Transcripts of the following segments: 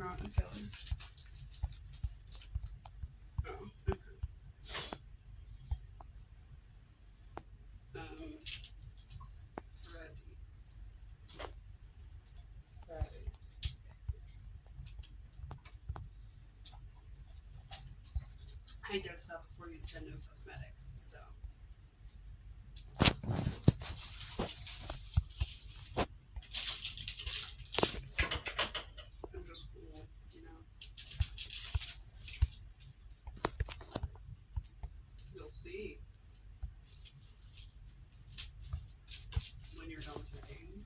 not a killer. Oh, okay. Freddie. Freddie. I guess that before you said no cosmetics, so. I'm just cool, you know. You'll see when you're done with your game.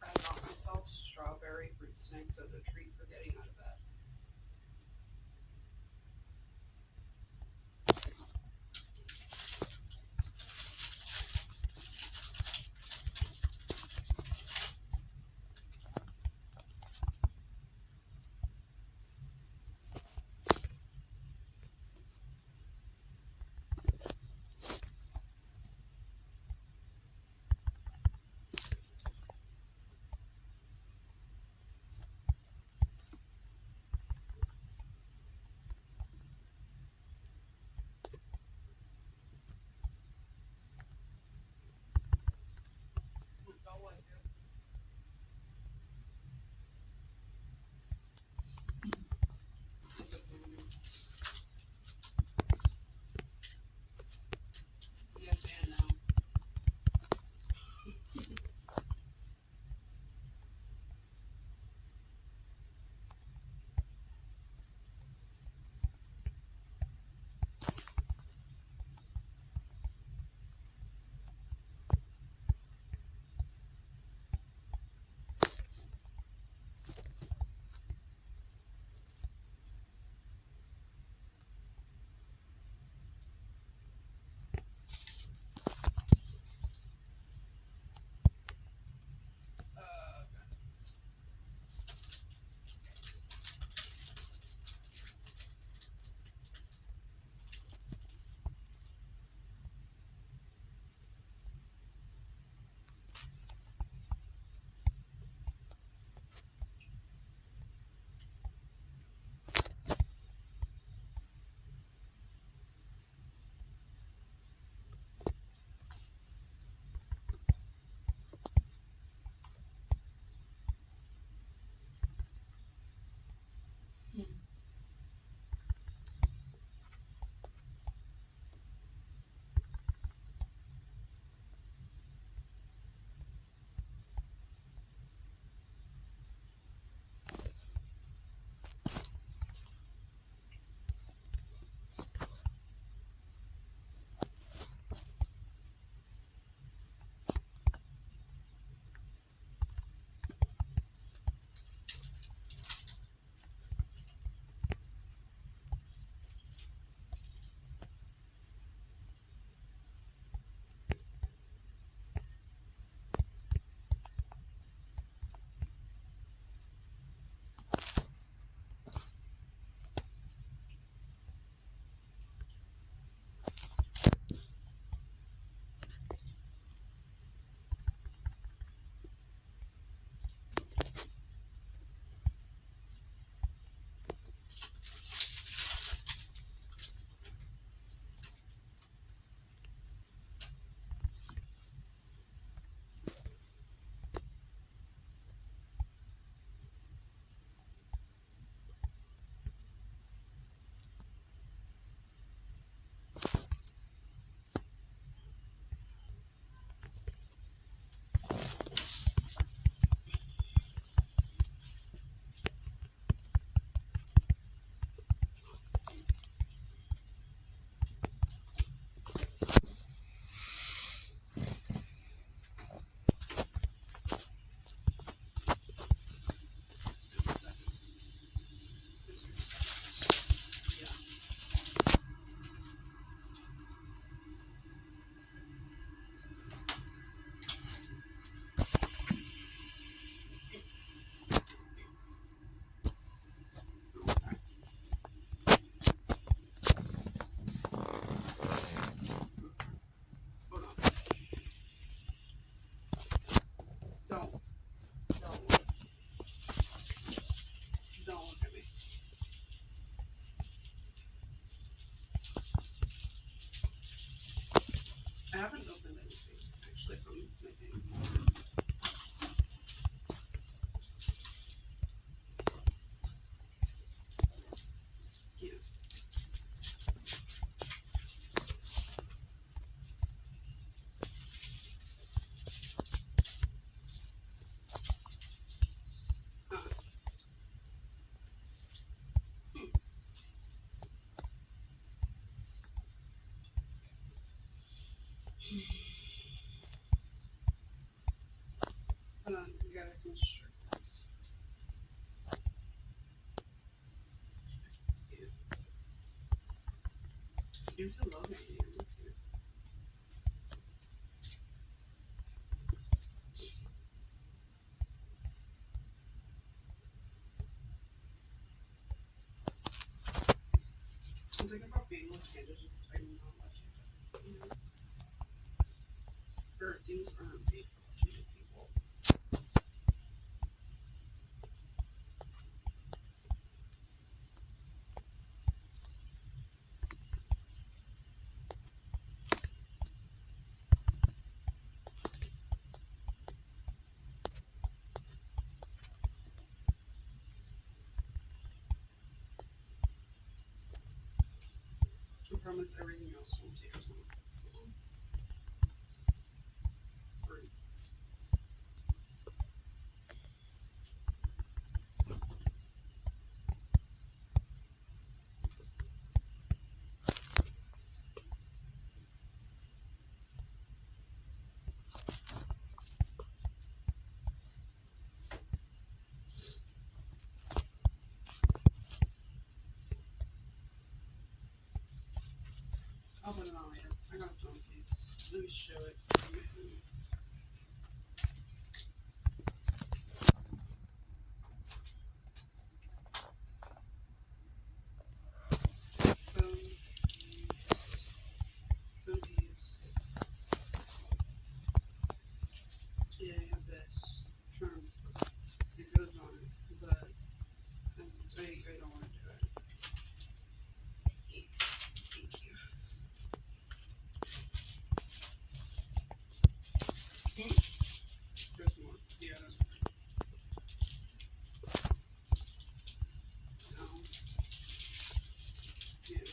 I got myself strawberry fruit snacks as a treat for getting out of bed. I haven't opened anything actually from my thing. Yeah. Uh, Hold on, we gotta construct this. Yeah. There's a logo here. Too. I'm thinking about being left-handed, just I'm not left-handed. You know? Or things aren't made for left-handed people. I promise everything else won't take us long. Right. I'll put it on later. I got a phone case. Let me show it. Phone case. Phone case. Yeah, I have this charm. It goes on it, but I don't want to do it. Thank you. There's more. Yeah, there's more. No. Yeah.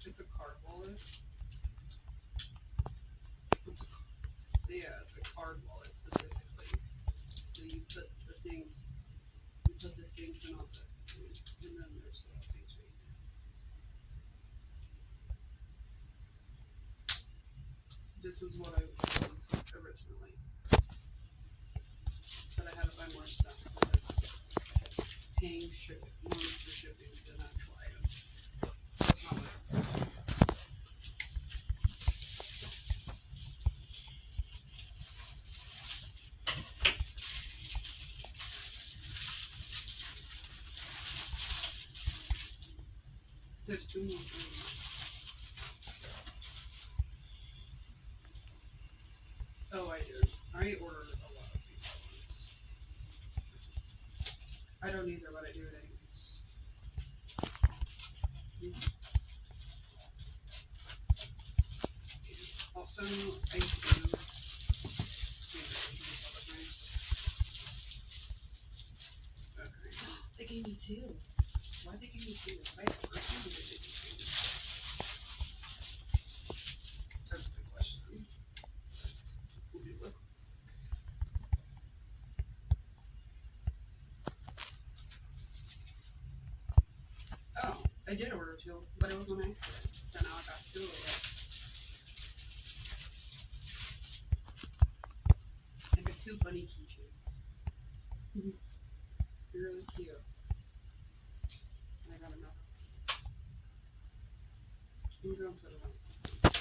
It's a card wallet. Yeah, it's a card wallet specifically. So you put the things in all the, and then there's the things right here. This is what I was doing originally. But I had to buy more stuff because paying more for shipping than actual items. That's not what there's two more things. Oh, I do. I order a lot of things at once. I don't either, but I do it anyways. Also, I do okay. They gave me two. Why they gave me two? Why the first one did they give me two? That's a good question. Will you look? Oh, I did order two, but it was on accident. So now I got two of it. I got two bunny keychains. They're really cute. And I got another. I'm gonna put it on something.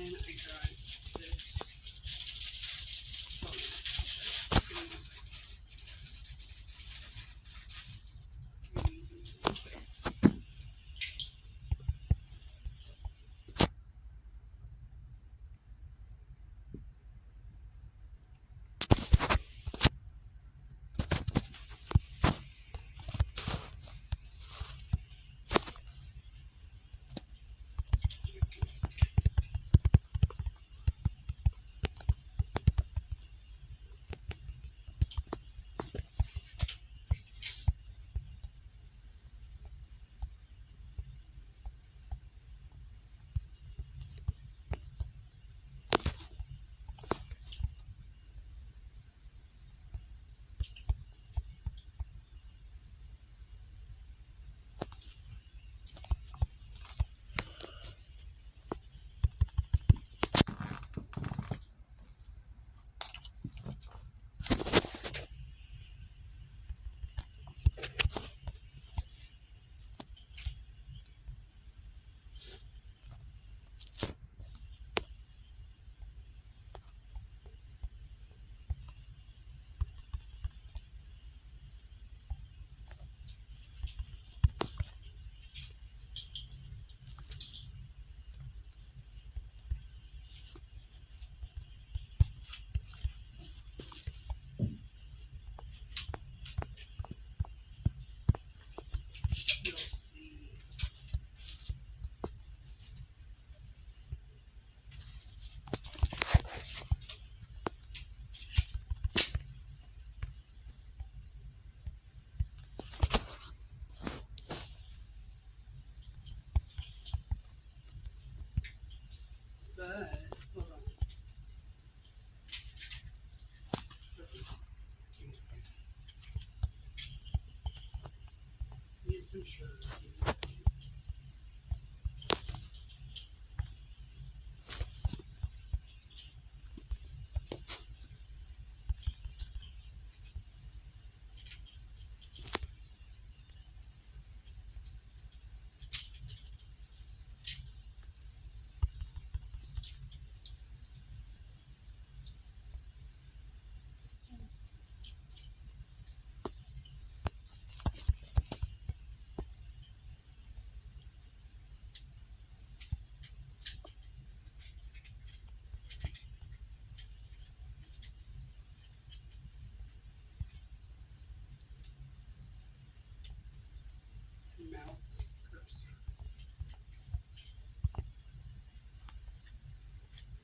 then I got this. Oh, no, one second. You'll see. But, hold on. Need some shirts. Mouth cursor.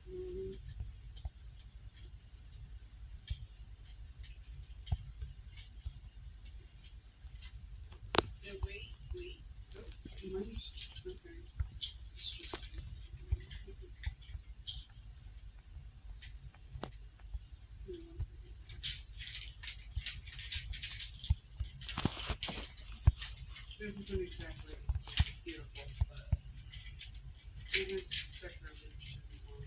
Mm. Yeah, wait. Oh, nice. Okay. It's just Give me 1 second. This isn't exactly beautiful, but it is decorations on.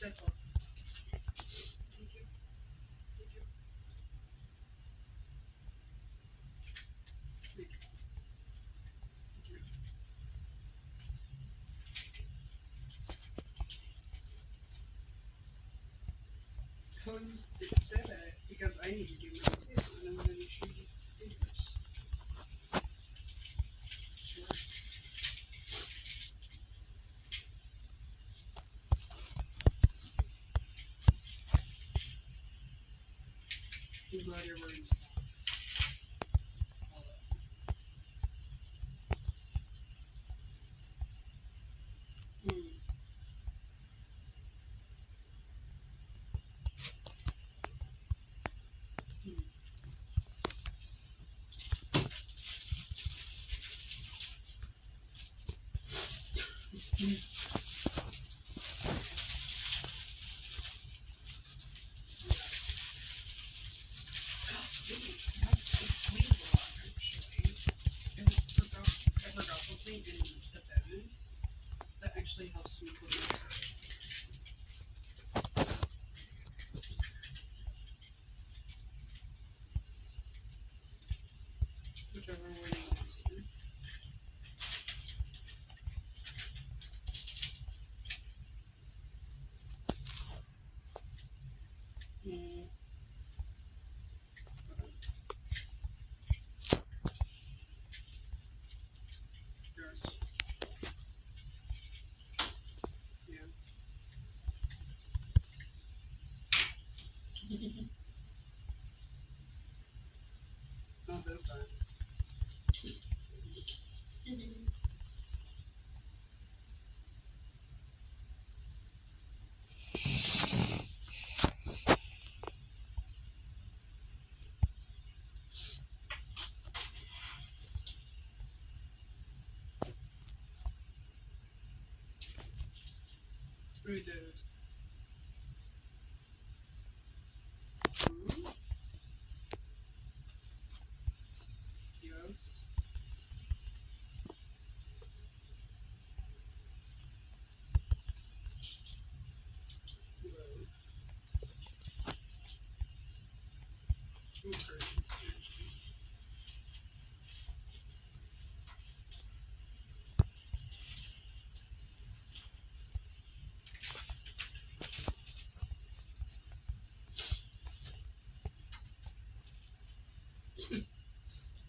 That's all. Thank you. Thank you. Thank you. Thank you. I was said it because I need to do mine too, and I'm gonna make sure you do yours. Sure. I'm glad you're wearing socks. Mm. Mm. It squeezes a lot, actually. And I forgot something in the bed that actually helps me put my hair. Whichever way you want to. Mm. Yours. Yeah. Not this time. We did. Blue. Yes. Blue. Okay.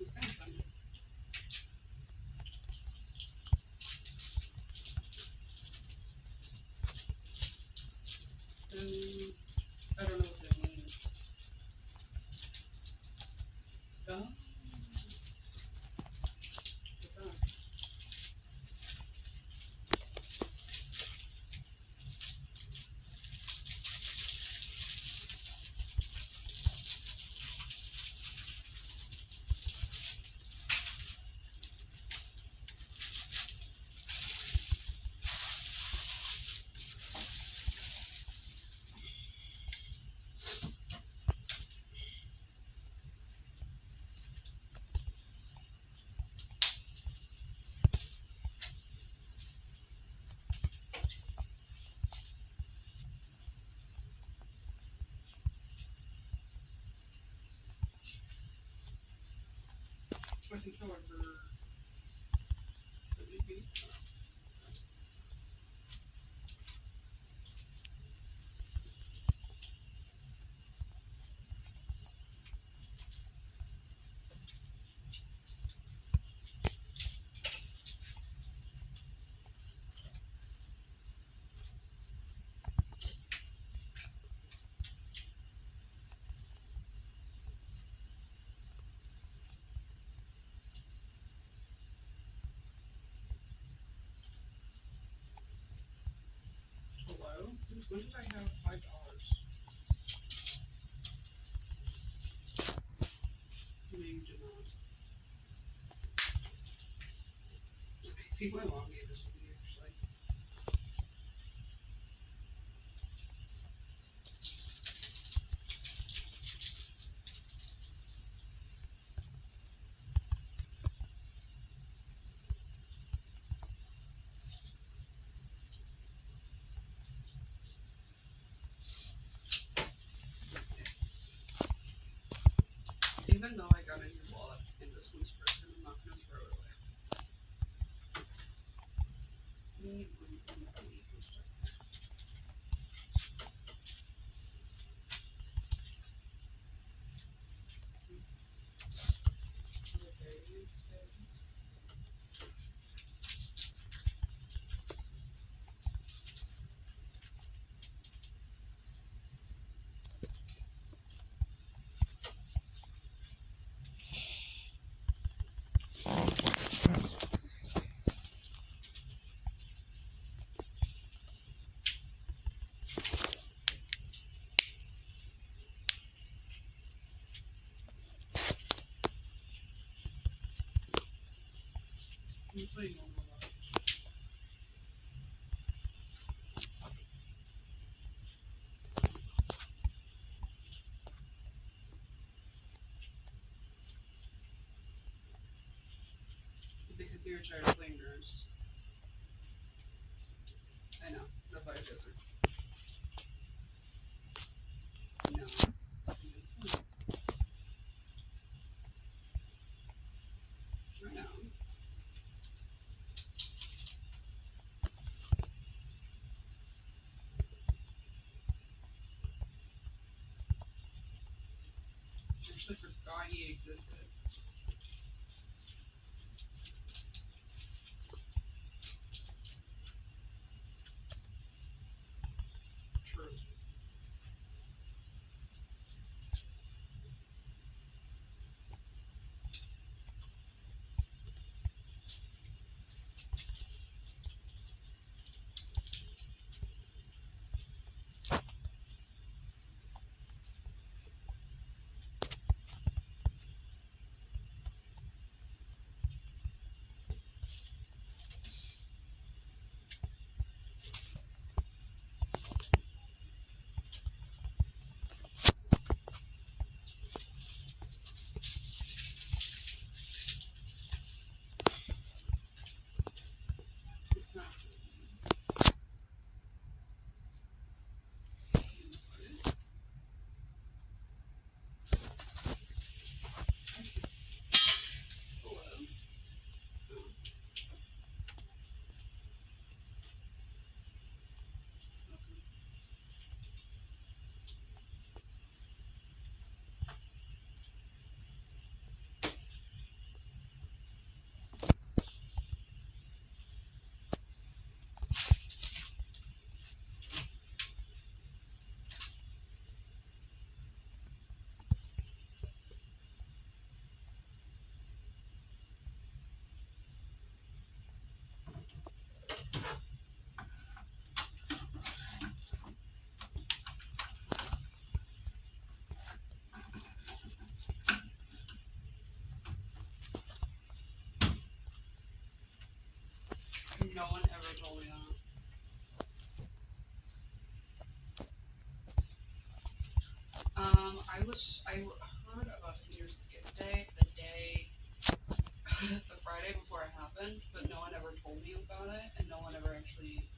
It's kind of funny. I don't know what that means. Oh. What's that? I think, however, that may be. Hello? Since when did I have $5? No, you did not. I think my mom gave this to me, actually. Yes. Even though I got a new wallet in this one's broken, I'm not gonna throw it away. Let's check. I'm playing on the lot. Is it because you're tired of playing yours? I know. That's why I said it. No. why he existed. True. It's not. Hello. Okay. No one ever told me that. I heard about senior skip day the day, the Friday before it happened, but no one ever told me about it, and no one ever actually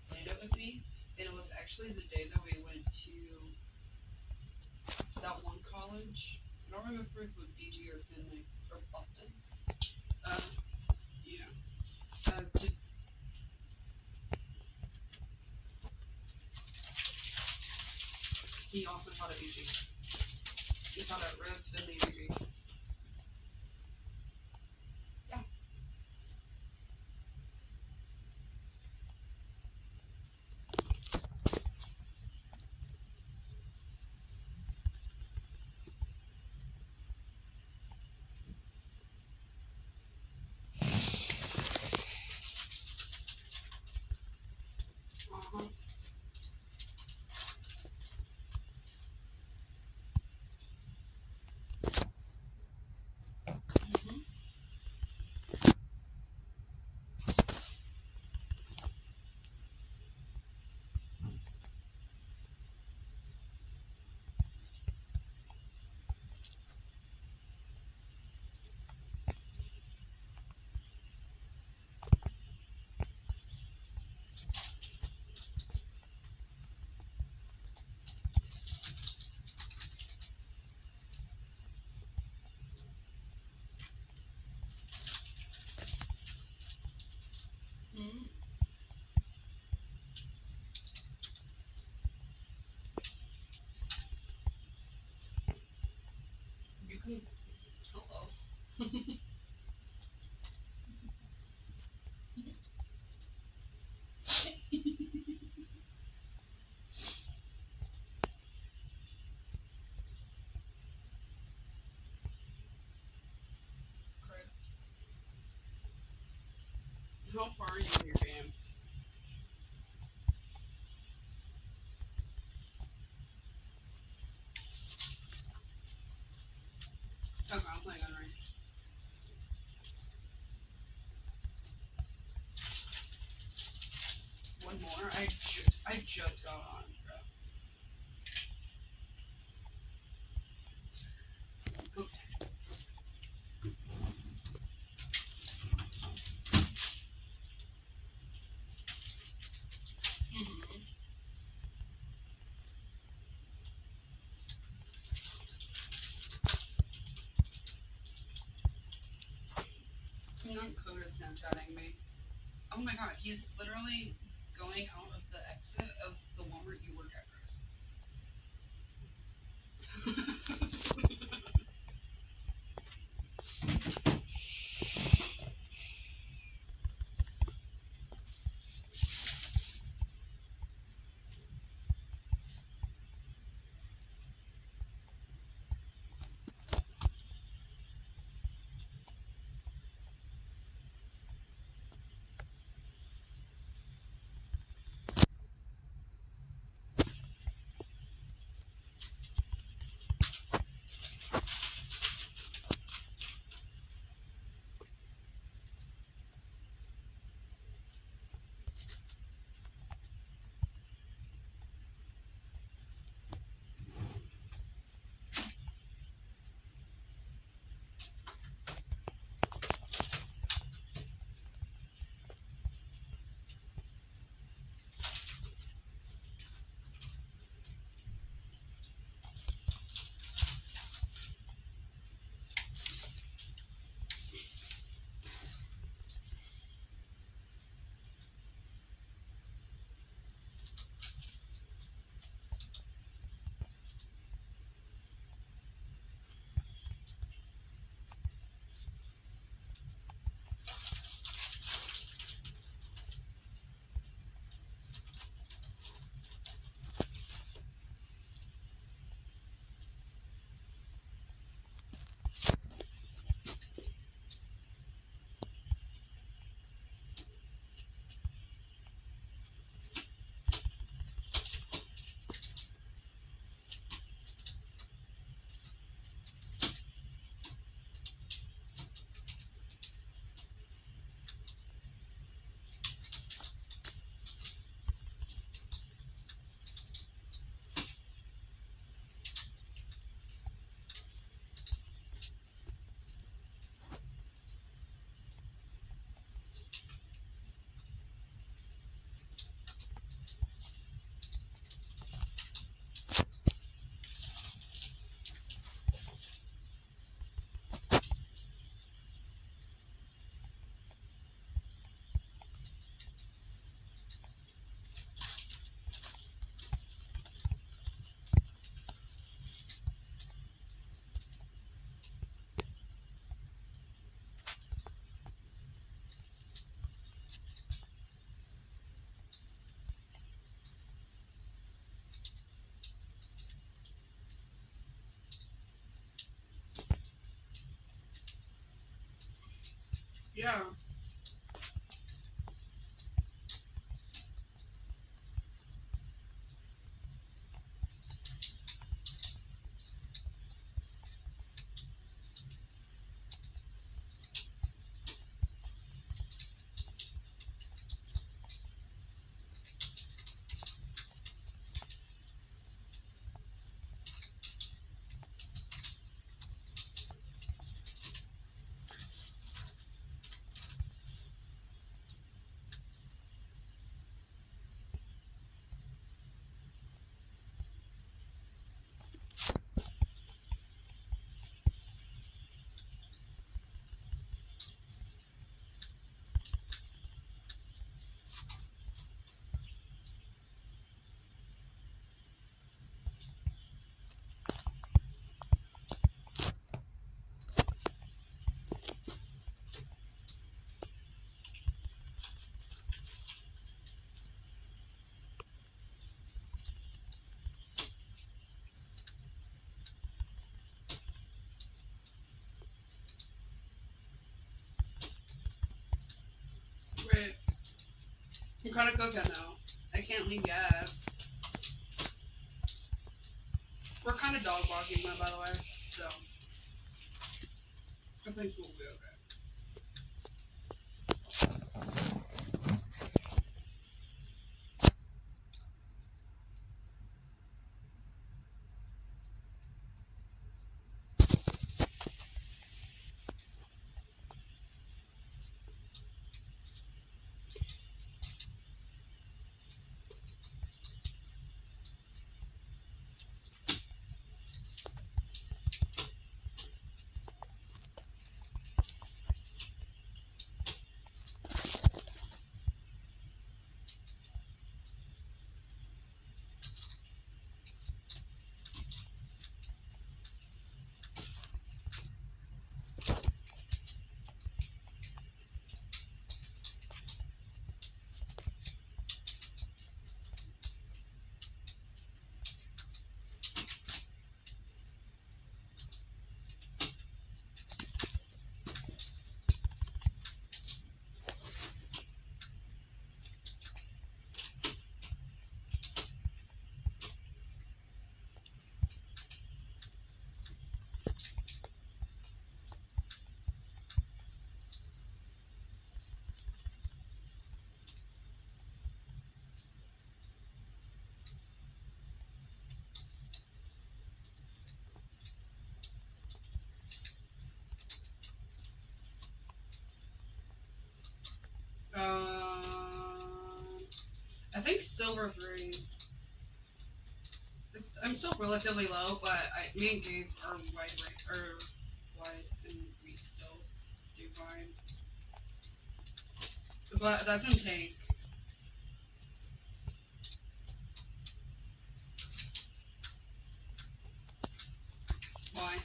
planned it with me. And it was actually the day that we went to that one college. I don't remember if it was BG or Finley or Bluffton. Um, yeah. So he also taught at BG. He taught at Rhodes, Finley, BG. Yeah. Uh-huh. Mm-hmm. Mm-hmm. You can. Hello. Chris. How far are you in your game? Okay, I'm playing on right. One more. I just got on, bro. Okay. Mm-hmm. Not Coda Snapchatting me. Oh my god, he's literally going out of the exit of the one where you work at, Chris. Yeah. Wait. I'm kind of cooking now. I can't leave yet. We're kind of dog walking, by the way. So I think we'll be okay. I think silver 3. I'm still relatively low, but me and Gabe are wide, and we still do fine. But that's in tank. Why?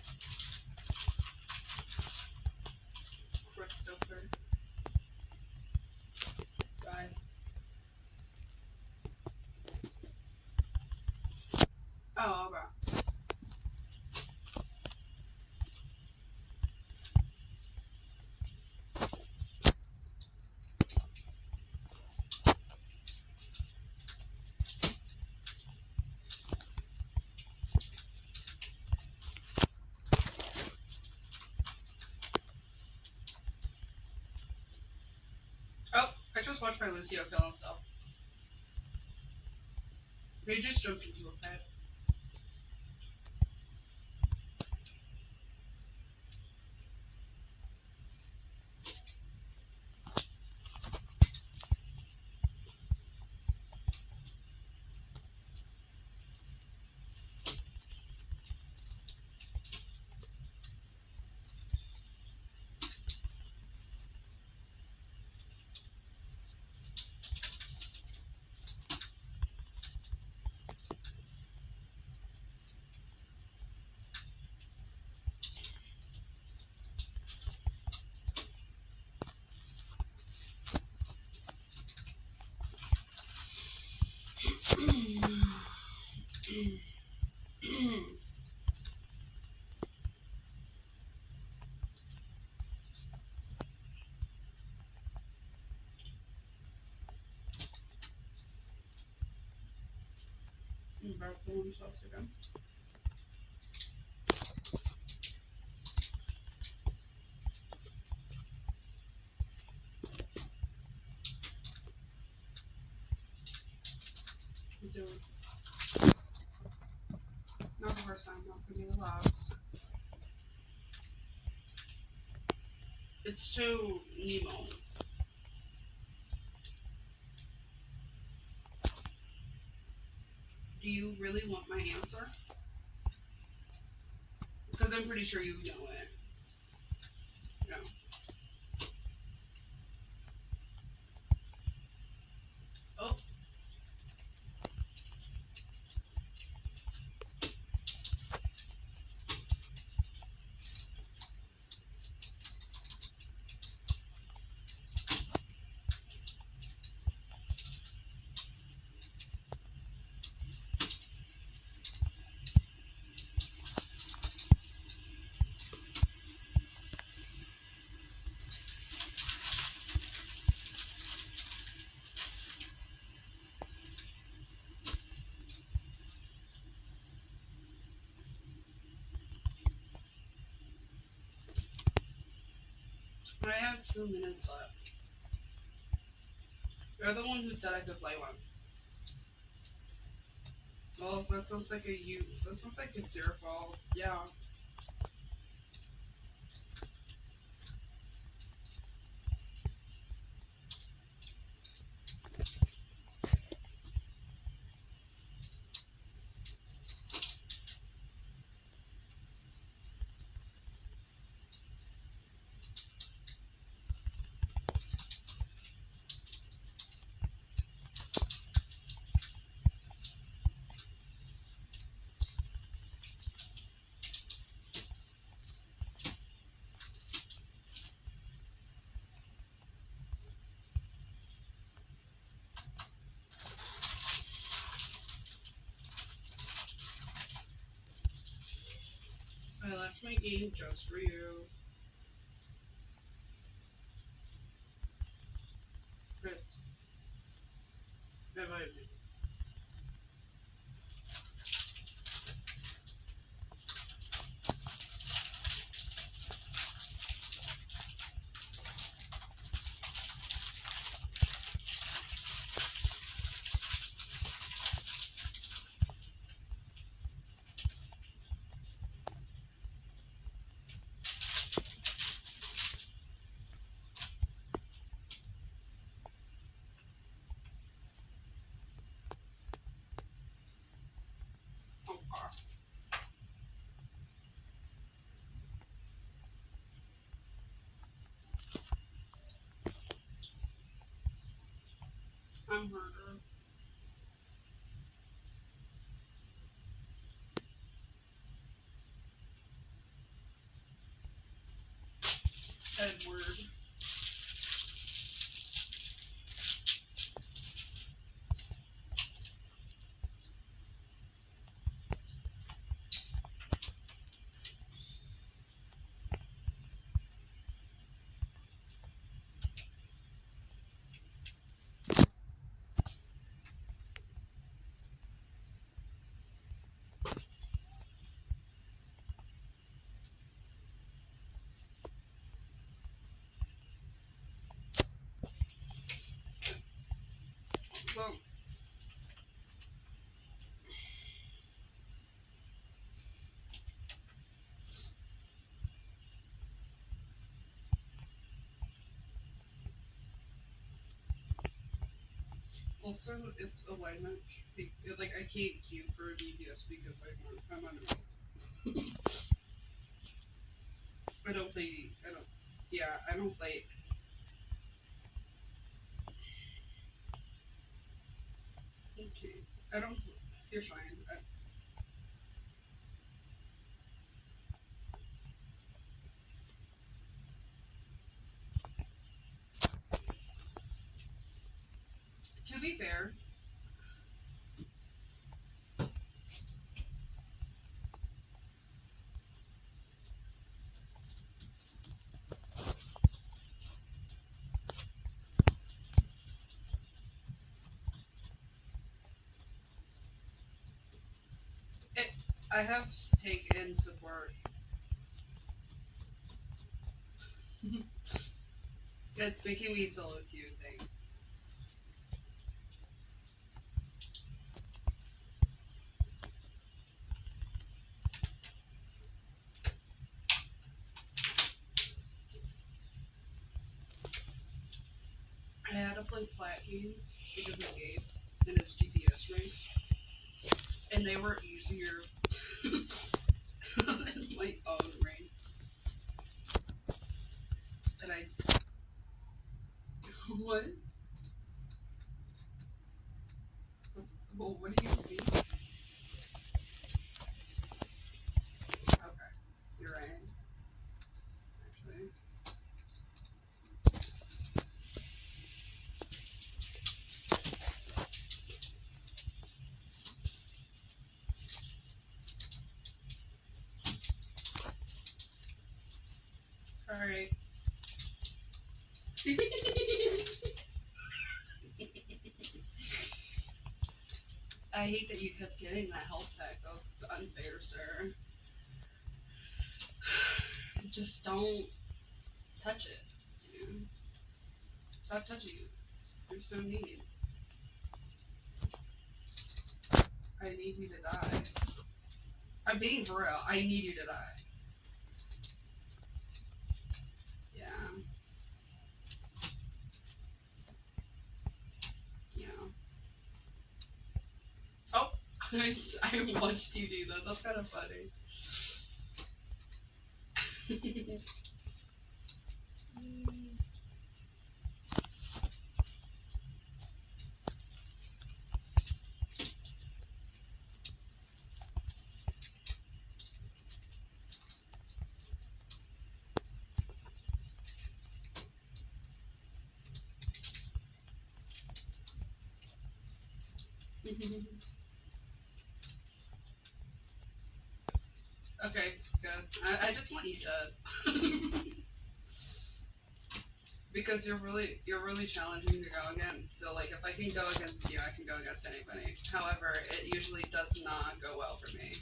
Christopher. Bye. Oh, okay. Oh, I just watched my Lucio kill himself. He just jumped into a pit. about themselves again. Dude. Not the first time, not gonna be the last. It's to Nemo. Do you really want my answer? Because I'm pretty sure you know it. No. Oh. I have 2 minutes left. You're the one who said I could play one. Well, that sounds like that sounds like it's your fault. Yeah. I left my game just for you. Chris. Invite me. I'm murder. Edward. So, also, it's alignment. Like, I can't queue for a DPS because I'm unranked. I don't play. I don't play. Okay. I don't. You're fine. To be fair, I have taken support. It's making me solo queuing. I had to play plat games because of Gabe and his GPS rank, and they were easier than my own rank. And I what? Well, what do you mean? Okay, you're right. Actually, all right. I hate that you kept getting that health pack. That was unfair, sir. Just don't touch it. You know? Stop touching it. You're so mean. I need you to die. I'm being for real. I need you to die. Yeah. Yeah. Oh, I watched you do that. That's kind of funny. Okay, good. I just want you to. Because you're really challenging to go against. So like if I can go against you, I can go against anybody. However, it usually does not go well for me.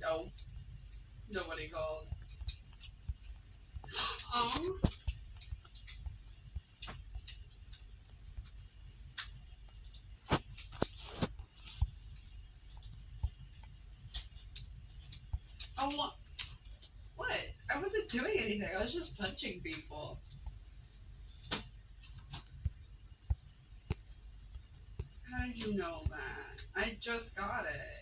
No, nobody called. Oh, oh what? What? I wasn't doing anything. I was just punching people. How did you know that? I just got it.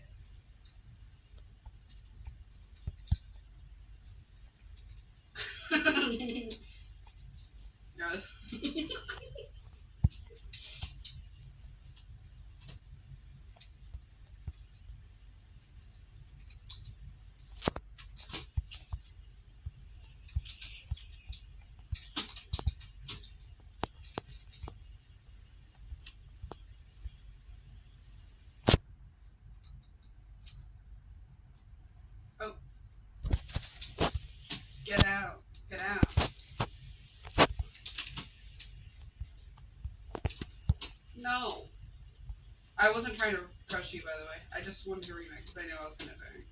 No. Oh, get out. Get out. No. I wasn't trying to crush you, by the way. I just wanted to remake because I knew I was gonna die.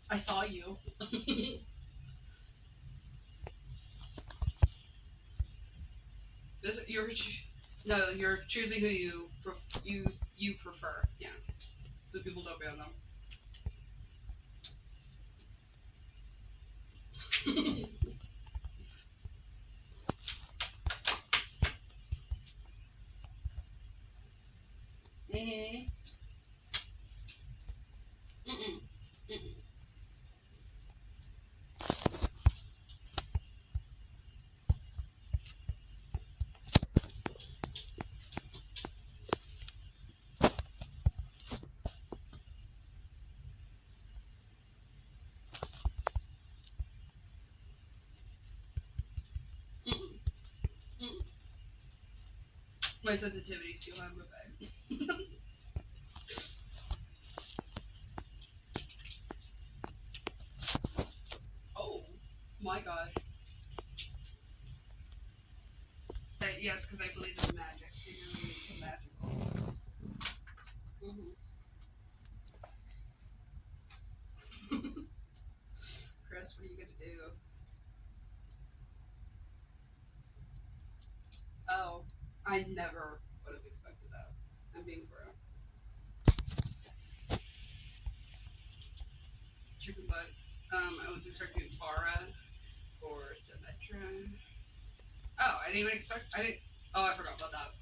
I saw you. This no, you're choosing who you prefer. Yeah, so people don't ban them. Mhm. Mm-mm. Mm-mm. My sensitivity's too high, but bad. Oh my gosh. Yes, because I believe in magic. And you're really magical. Chris, what are you gonna do? Oh, I never would have expected that. I'm being for real. Chicken butt. I was expecting Tara or Symmetra. Oh, I didn't even expect. I didn't. Oh, I forgot about that.